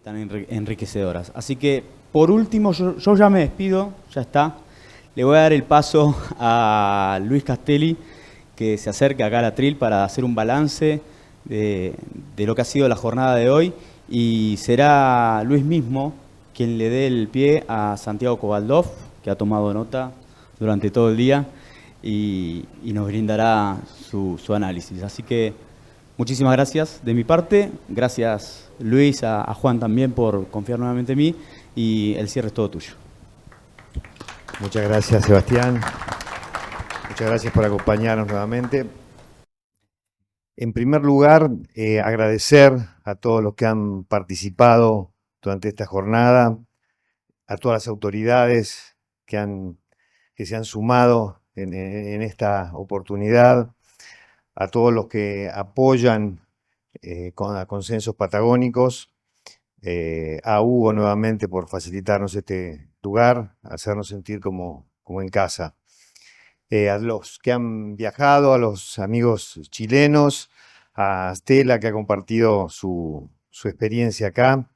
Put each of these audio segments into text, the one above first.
tan enriquecedoras. Así que, por último, yo ya me despido, ya está. Le voy a dar el paso a Luis Castelli, que se acerca acá al atril para hacer un balance de lo que ha sido la jornada de hoy. Y será Luis mismo quien le dé el pie a Santiago Cobaldov, que ha tomado nota durante todo el día y nos brindará su análisis. Así que muchísimas gracias de mi parte. Gracias, Luis, a Juan también por confiar nuevamente en mí. Y el cierre es todo tuyo. Muchas gracias, Sebastián. Muchas gracias por acompañarnos nuevamente. En primer lugar, agradecer a todos los que han participado durante esta jornada, a todas las autoridades que se han sumado en esta oportunidad, a todos los que apoyan a Consensos Patagónicos, a Hugo nuevamente por facilitarnos este lugar, hacernos sentir como en casa. A los que han viajado, a los amigos chilenos, a Stella que ha compartido su experiencia acá.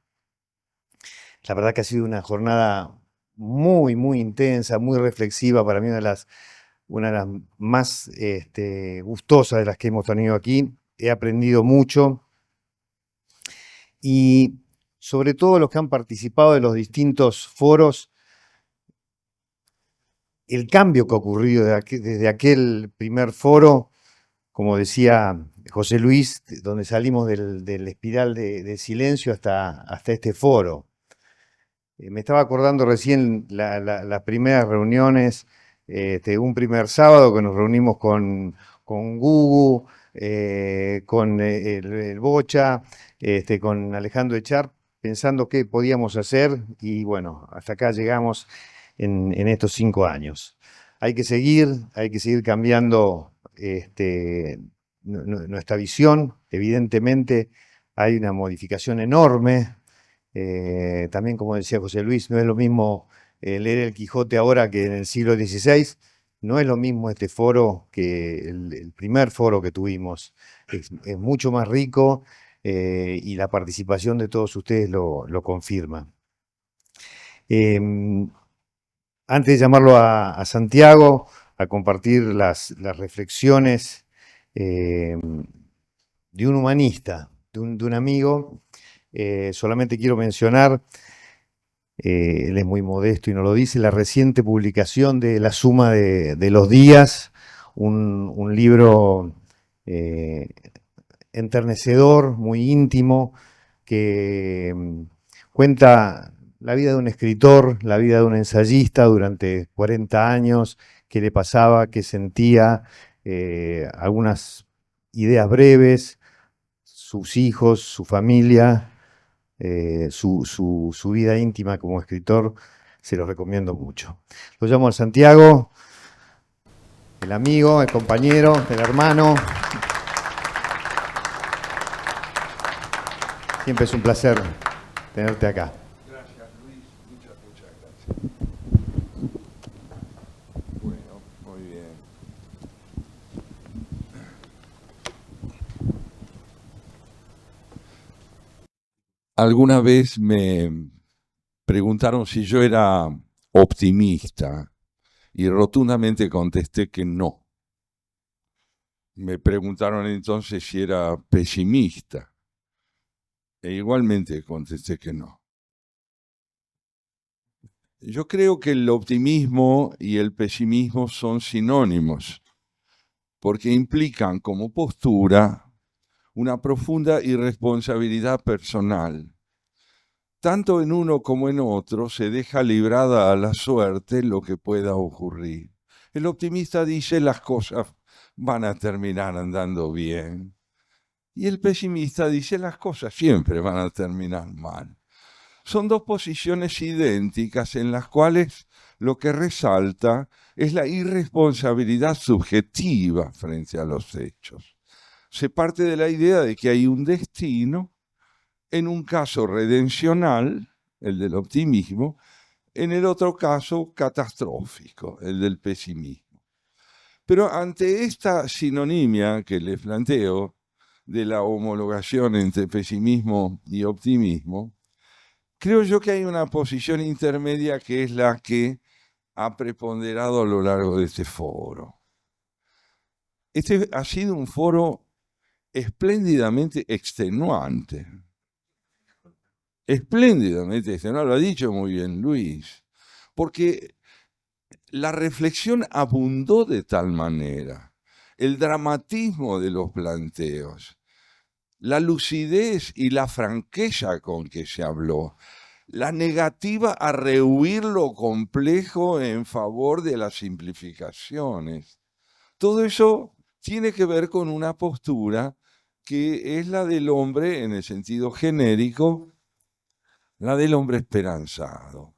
La verdad que ha sido una jornada muy, muy intensa, muy reflexiva, para mí una de las más gustosas de las que hemos tenido aquí. He aprendido mucho y sobre todo los que han participado de los distintos foros, el cambio que ha ocurrido desde aquel primer foro, como decía José Luis, donde salimos del espiral de silencio hasta este foro. Me estaba acordando recién las primeras reuniones, un primer sábado que nos reunimos con Gugu, con el Bocha, con Alejandro Echar, pensando qué podíamos hacer y bueno, hasta acá llegamos en estos 5 años. Hay que seguir cambiando nuestra visión. Evidentemente hay una modificación enorme. También, como decía José Luis, no es lo mismo leer el Quijote ahora que en el siglo XVI. No es lo mismo este foro que el primer foro que tuvimos. Es mucho más rico y la participación de todos ustedes lo confirma. Antes de llamarlo a Santiago a compartir las reflexiones de un humanista, de un amigo, solamente quiero mencionar, él es muy modesto y no lo dice, la reciente publicación de La Suma de los Días, un libro enternecedor, muy íntimo, que cuenta la vida de un escritor, la vida de un ensayista durante 40 años, qué le pasaba, qué sentía, algunas ideas breves, sus hijos, su familia, su vida íntima como escritor, se los recomiendo mucho. Lo llamo a Santiago, el amigo, el compañero, el hermano. Siempre es un placer tenerte acá. Gracias, Luis. Muchas gracias. Bueno, muy bien. Alguna vez me preguntaron si yo era optimista y rotundamente contesté que no. Me preguntaron entonces si era pesimista e igualmente contesté que no. Yo creo que el optimismo y el pesimismo son sinónimos, porque implican como postura una profunda irresponsabilidad personal. Tanto en uno como en otro se deja librada a la suerte lo que pueda ocurrir. El optimista dice las cosas van a terminar andando bien. Y el pesimista dice las cosas siempre van a terminar mal. Son dos posiciones idénticas en las cuales lo que resalta es la irresponsabilidad subjetiva frente a los hechos. Se parte de la idea de que hay un destino, en un caso redencional, el del optimismo, en el otro caso catastrófico, el del pesimismo. Pero ante esta sinonimia que les planteo de la homologación entre pesimismo y optimismo, Creo yo que hay una posición intermedia que es la que ha preponderado a lo largo de este foro. Este ha sido un foro espléndidamente extenuante. Espléndidamente extenuante, lo ha dicho muy bien Luis, porque la reflexión abundó de tal manera, el dramatismo de los planteos, la lucidez y la franqueza con que se habló, la negativa a rehuir lo complejo en favor de las simplificaciones. Todo eso tiene que ver con una postura que es la del hombre en el sentido genérico, la del hombre esperanzado.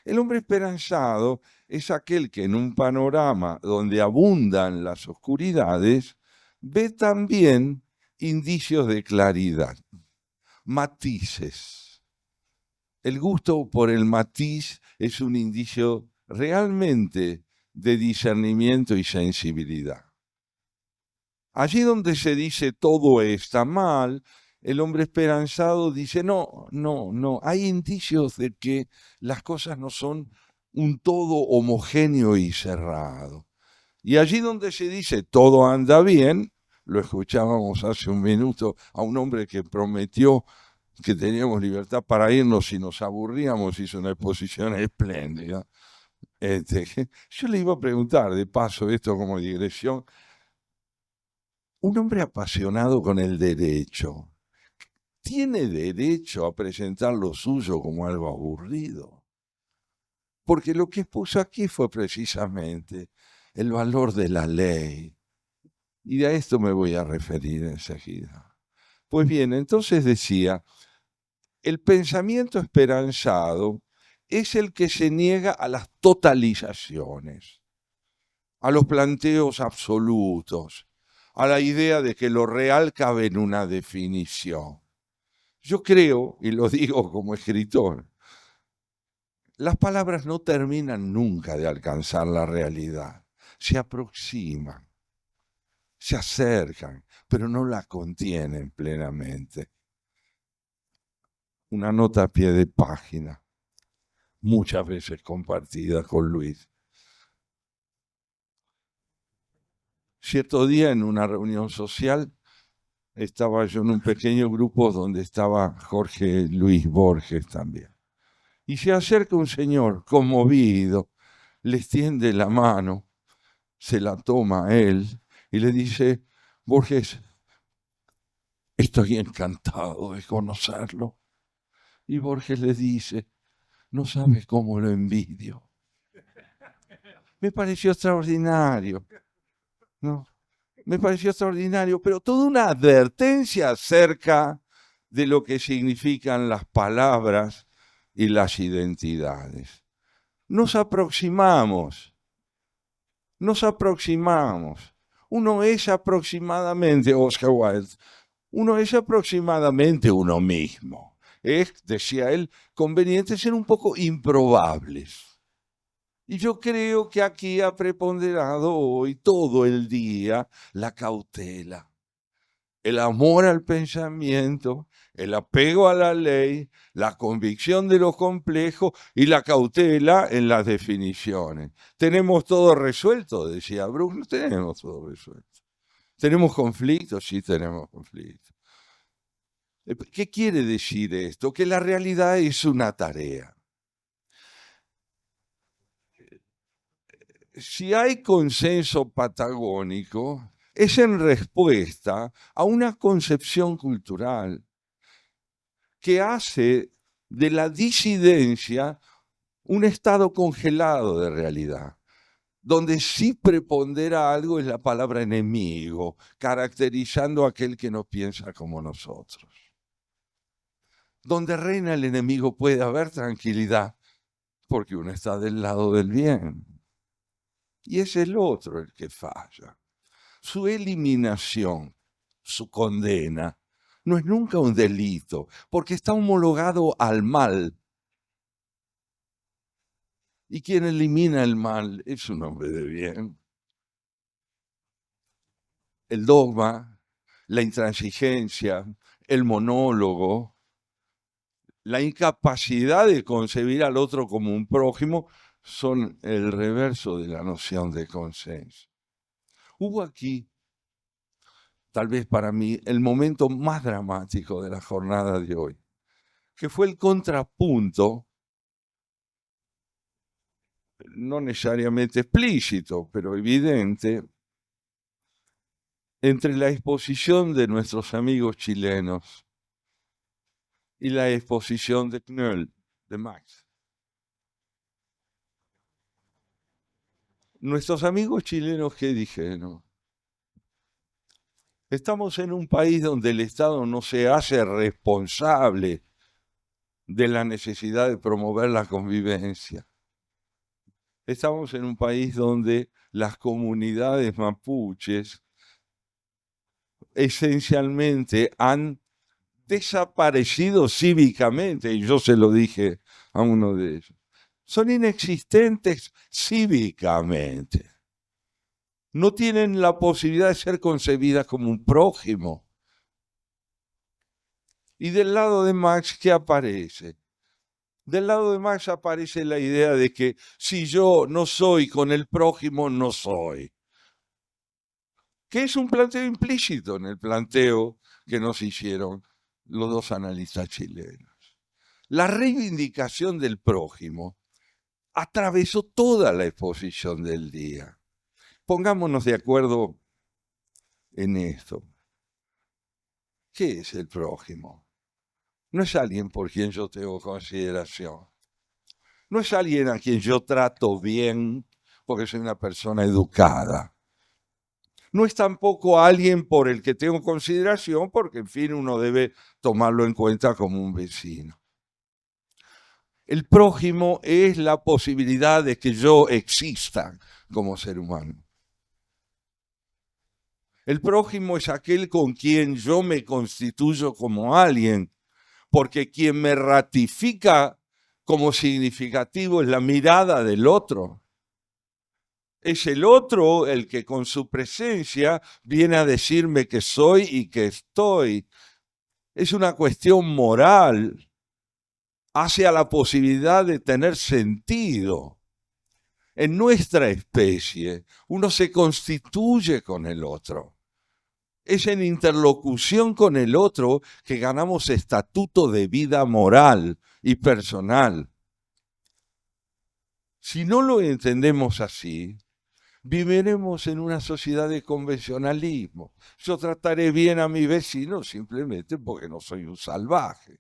El hombre esperanzado es aquel que en un panorama donde abundan las oscuridades ve también indicios de claridad, matices. El gusto por el matiz es un indicio realmente de discernimiento y sensibilidad. Allí donde se dice todo está mal, el hombre esperanzado dice no, hay indicios de que las cosas no son un todo homogéneo y cerrado. Y allí donde se dice todo anda bien, lo escuchábamos hace un minuto a un hombre que prometió que teníamos libertad para irnos si nos aburríamos, hizo una exposición espléndida. Yo le iba a preguntar, de paso, esto como digresión, un hombre apasionado con el derecho, ¿tiene derecho a presentar lo suyo como algo aburrido? Porque lo que expuso aquí fue precisamente el valor de la ley. Y a esto me voy a referir enseguida. Pues bien, entonces decía, el pensamiento esperanzado es el que se niega a las totalizaciones, a los planteos absolutos, a la idea de que lo real cabe en una definición. Yo creo, y lo digo como escritor, las palabras no terminan nunca de alcanzar la realidad, se aproximan, se acercan, pero no la contienen plenamente. Una nota a pie de página, muchas veces compartida con Luis. Cierto día en una reunión social estaba yo en un pequeño grupo donde estaba Jorge Luis Borges también. Y se acerca un señor conmovido, le extiende la mano, se la toma a él y le dice, Borges, estoy encantado de conocerlo. Y Borges le dice, no sabes cómo lo envidio. Me pareció extraordinario, ¿no? Me pareció extraordinario, pero toda una advertencia acerca de lo que significan las palabras y las identidades. Nos aproximamos. Uno es aproximadamente, Oscar Wilde, uno es aproximadamente uno mismo. Es, decía él, conveniente ser un poco improbables. Y yo creo que aquí ha preponderado hoy todo el día la cautela, el amor al pensamiento, el apego a la ley, la convicción de lo complejo y la cautela en las definiciones. ¿Tenemos todo resuelto?, decía Bruce. No tenemos todo resuelto. ¿Tenemos conflictos? Sí, tenemos conflictos. ¿Qué quiere decir esto? Que la realidad es una tarea. Si hay consenso patagónico, es en respuesta a una concepción cultural que hace de la disidencia un estado congelado de realidad, donde sí prepondera algo es la palabra enemigo, caracterizando a aquel que no piensa como nosotros. Donde reina el enemigo puede haber tranquilidad, porque uno está del lado del bien. Y es el otro el que falla. Su eliminación, su condena, no es nunca un delito, porque está homologado al mal. Y quien elimina el mal es un hombre de bien. El dogma, la intransigencia, el monólogo, la incapacidad de concebir al otro como un prójimo son el reverso de la noción de consenso. Hubo aquí, tal vez para mí, el momento más dramático de la jornada de hoy, que fue el contrapunto, no necesariamente explícito, pero evidente, entre la exposición de nuestros amigos chilenos y la exposición de Knoll, de Marx. Nuestros amigos chilenos, ¿qué dijeron? Estamos en un país donde el Estado no se hace responsable de la necesidad de promover la convivencia. Estamos en un país donde las comunidades mapuches esencialmente han desaparecido cívicamente, y yo se lo dije a uno de ellos. Son inexistentes cívicamente. No tienen la posibilidad de ser concebidas como un prójimo. Y del lado de Marx, ¿qué aparece? Del lado de Marx aparece la idea de que si yo no soy con el prójimo, no soy. Que es un planteo implícito en el planteo que nos hicieron los dos analistas chilenos. La reivindicación del prójimo atravesó toda la exposición del día. Pongámonos de acuerdo en esto. ¿Qué es el prójimo? No es alguien por quien yo tengo consideración. No es alguien a quien yo trato bien porque soy una persona educada. No es tampoco alguien por el que tengo consideración porque, en fin, uno debe tomarlo en cuenta como un vecino. El prójimo es la posibilidad de que yo exista como ser humano. El prójimo es aquel con quien yo me constituyo como alguien, porque quien me ratifica como significativo es la mirada del otro. Es el otro el que con su presencia viene a decirme que soy y que estoy. Es una cuestión moral hacia la posibilidad de tener sentido. En nuestra especie, uno se constituye con el otro. Es en interlocución con el otro que ganamos estatuto de vida moral y personal. Si no lo entendemos así, viviremos en una sociedad de convencionalismo. Yo trataré bien a mi vecino simplemente porque no soy un salvaje.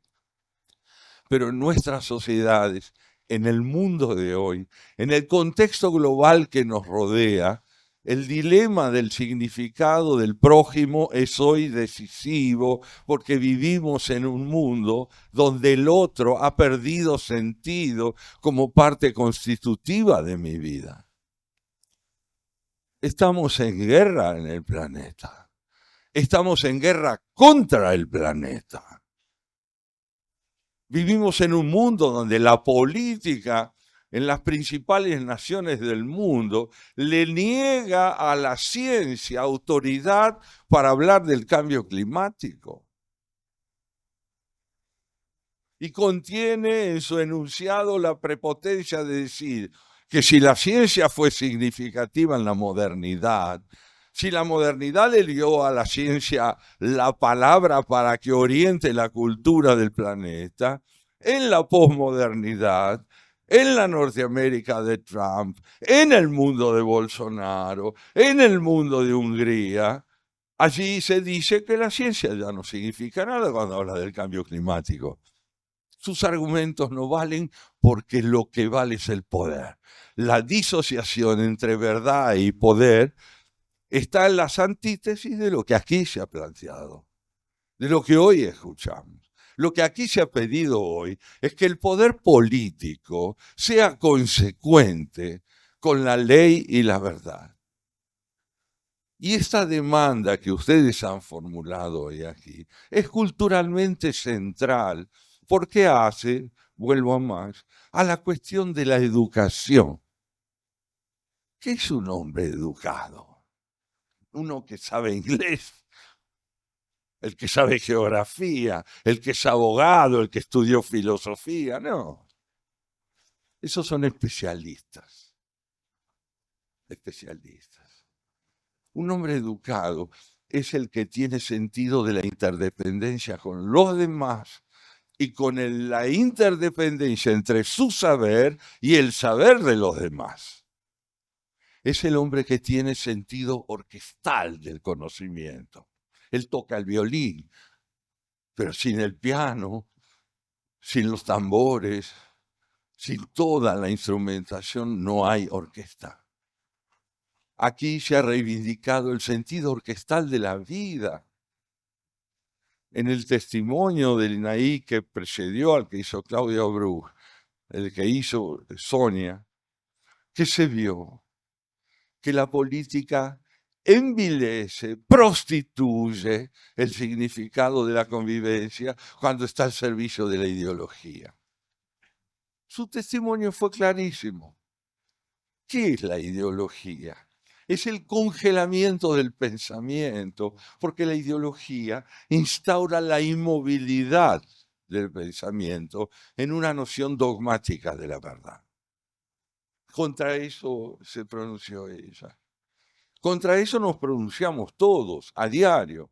Pero en nuestras sociedades, en el mundo de hoy, en el contexto global que nos rodea, el dilema del significado del prójimo es hoy decisivo porque vivimos en un mundo donde el otro ha perdido sentido como parte constitutiva de mi vida. Estamos en guerra en el planeta. Estamos en guerra contra el planeta. Vivimos en un mundo donde la política en las principales naciones del mundo le niega a la ciencia autoridad para hablar del cambio climático. Y contiene en su enunciado la prepotencia de decir que si la ciencia fue significativa en la modernidad, si la modernidad le dio a la ciencia la palabra para que oriente la cultura del planeta, en la posmodernidad, en la Norteamérica de Trump, en el mundo de Bolsonaro, en el mundo de Hungría, allí se dice que la ciencia ya no significa nada cuando habla del cambio climático. Sus argumentos no valen porque lo que vale es el poder. La disociación entre verdad y poder está en las antítesis de lo que aquí se ha planteado, de lo que hoy escuchamos. Lo que aquí se ha pedido hoy es que el poder político sea consecuente con la ley y la verdad. Y esta demanda que ustedes han formulado hoy aquí es culturalmente central porque hace, vuelvo a Marx, a la cuestión de la educación. ¿Qué es un hombre educado? Uno que sabe inglés, el que sabe geografía, el que es abogado, el que estudió filosofía, no. Esos son especialistas. Especialistas. Un hombre educado es el que tiene sentido de la interdependencia con los demás y con la interdependencia entre su saber y el saber de los demás. Es el hombre que tiene sentido orquestal del conocimiento. Él toca el violín, pero sin el piano, sin los tambores, sin toda la instrumentación no hay orquesta. Aquí se ha reivindicado el sentido orquestal de la vida. En el testimonio del INAI que precedió al que hizo Claudia Bruch, el que hizo Sonia, ¿qué se vio? Que la política envilece, prostituye el significado de la convivencia cuando está al servicio de la ideología. Su testimonio fue clarísimo. ¿Qué es la ideología? Es el congelamiento del pensamiento, porque la ideología instaura la inmovilidad del pensamiento en una noción dogmática de la verdad. Contra eso se pronunció ella. Contra eso nos pronunciamos todos, a diario.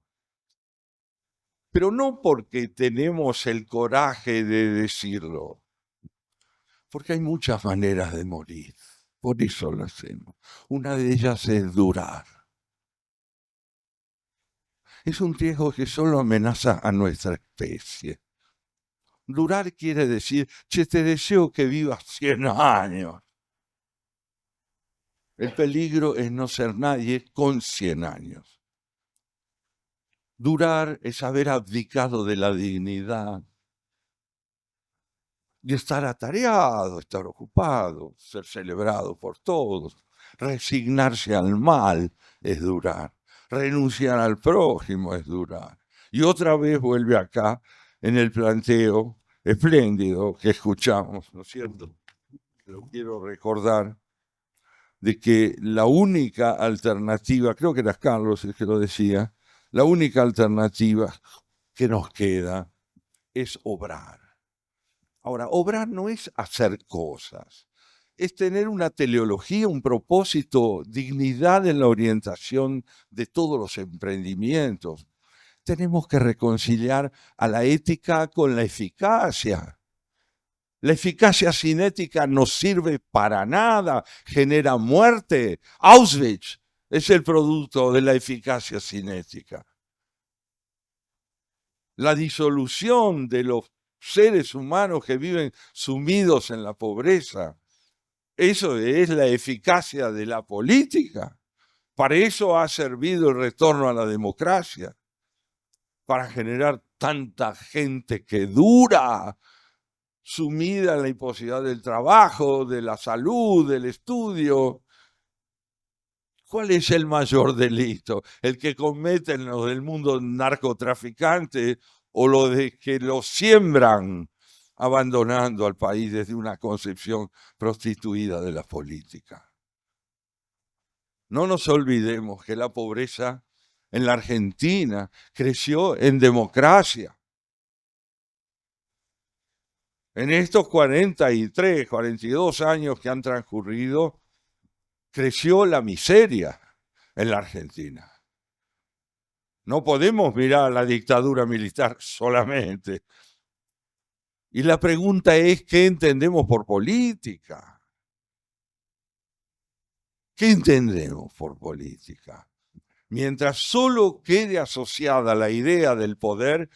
Pero no porque tenemos el coraje de decirlo, porque hay muchas maneras de morir. Por eso lo hacemos. Una de ellas es durar. Es un riesgo que solo amenaza a nuestra especie. Durar quiere decir, che, te deseo que vivas 100 años. El peligro es no ser nadie con 100 años. Durar es haber abdicado de la dignidad, de estar atareado, estar ocupado, ser celebrado por todos. Resignarse al mal es durar. Renunciar al prójimo es durar. Y otra vez vuelve acá en el planteo espléndido que escuchamos, ¿no es cierto? Lo quiero recordar, de que la única alternativa, creo que era Carlos el que lo decía, la única alternativa que nos queda es obrar. Ahora, obrar no es hacer cosas, es tener una teleología, un propósito, dignidad en la orientación de todos los emprendimientos. Tenemos que reconciliar a la ética con la eficacia. La eficacia sin ética no sirve para nada, genera muerte. Auschwitz es el producto de la eficacia sin ética. La disolución de los seres humanos que viven sumidos en la pobreza. Eso es la eficacia de la política. Para eso ha servido el retorno a la democracia. Para generar tanta gente que dura, sumida en la imposibilidad del trabajo, de la salud, del estudio. ¿Cuál es el mayor delito? ¿El que cometen los del mundo narcotraficante o lo de que lo siembran abandonando al país desde una concepción prostituida de la política? No nos olvidemos que la pobreza en la Argentina creció en democracia. En estos 43, 42 años que han transcurrido, creció la miseria en la Argentina. No podemos mirar a la dictadura militar solamente. Y la pregunta es, ¿qué entendemos por política? ¿Qué entendemos por política? Mientras solo quede asociada la idea del poder,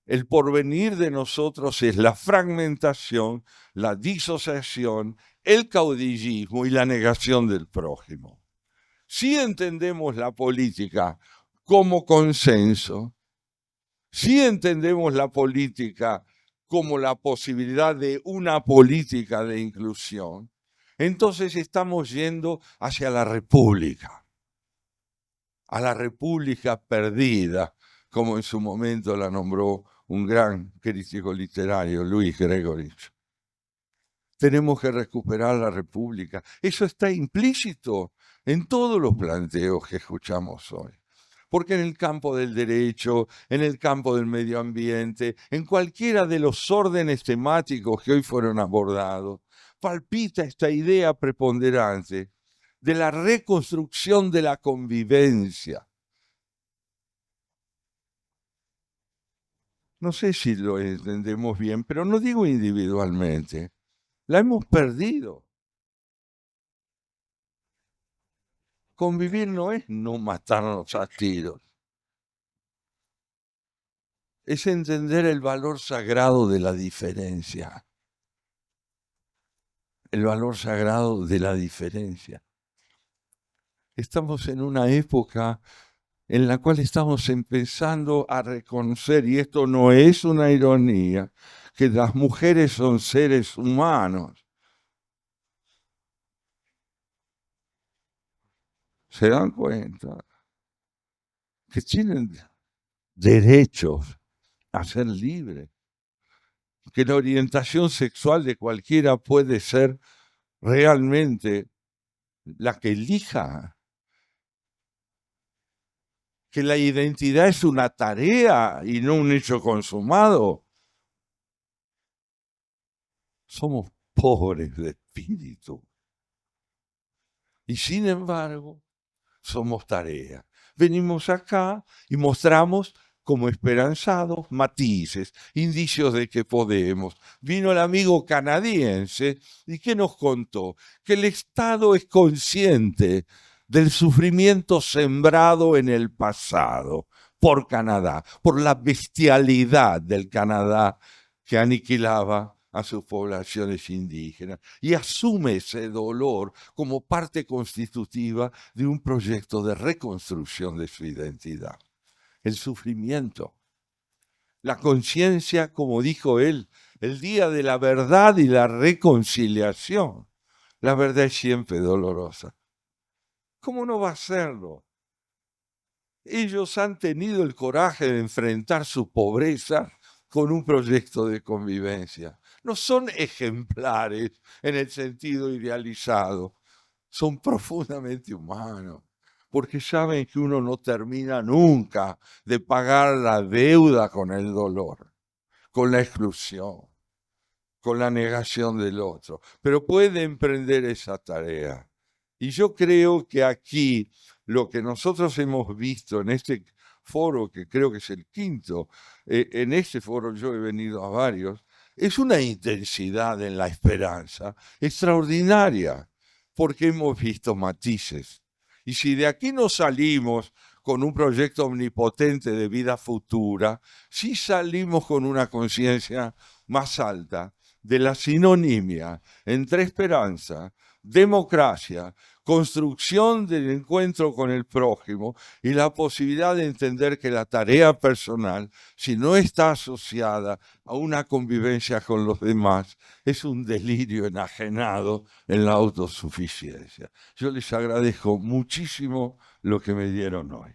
el porvenir de nosotros es la fragmentación, la disociación, el caudillismo y la negación del prójimo. Si entendemos la política como consenso, si entendemos la política como la posibilidad de una política de inclusión, entonces estamos yendo hacia la república, a la república perdida, como en su momento la nombró un gran crítico literario, Luis Gregorich. Tenemos que recuperar la república. Eso está implícito en todos los planteos que escuchamos hoy. Porque en el campo del derecho, en el campo del medio ambiente, en cualquiera de los órdenes temáticos que hoy fueron abordados, palpita esta idea preponderante de la reconstrucción de la convivencia. No sé si lo entendemos bien, pero no digo individualmente. La hemos perdido. Convivir no es no matarnos a tiros. Es entender el valor sagrado de la diferencia. El valor sagrado de la diferencia. Estamos en una época en la cual estamos empezando a reconocer, y esto no es una ironía, que las mujeres son seres humanos. ¿Se dan cuenta? Que tienen derechos a ser libres. Que la orientación sexual de cualquiera puede ser realmente la que elija. Que la identidad es una tarea y no un hecho consumado. Somos pobres de espíritu. Y sin embargo, somos tarea. Venimos acá y mostramos como esperanzados matices, indicios de que podemos. Vino el amigo canadiense y ¿qué nos contó? Que el Estado es consciente del sufrimiento sembrado en el pasado por Canadá, por la bestialidad del Canadá que aniquilaba a sus poblaciones indígenas y asume ese dolor como parte constitutiva de un proyecto de reconstrucción de su identidad. El sufrimiento, la conciencia, como dijo él, el día de la verdad y la reconciliación. La verdad es siempre dolorosa. ¿Cómo no va a serlo? Ellos han tenido el coraje de enfrentar su pobreza con un proyecto de convivencia. No son ejemplares en el sentido idealizado, son profundamente humanos, porque saben que uno no termina nunca de pagar la deuda con el dolor, con la exclusión, con la negación del otro, pero puede emprender esa tarea. Y yo creo que aquí lo que nosotros hemos visto en este foro, que creo que es el quinto, en este foro yo he venido a varios, es una intensidad en la esperanza extraordinaria, porque hemos visto matices. Y si de aquí no salimos con un proyecto omnipotente de vida futura, sí salimos con una conciencia más alta de la sinonimia entre esperanza, democracia, construcción del encuentro con el prójimo y la posibilidad de entender que la tarea personal, si no está asociada a una convivencia con los demás, es un delirio enajenado en la autosuficiencia. Yo les agradezco muchísimo lo que me dieron hoy.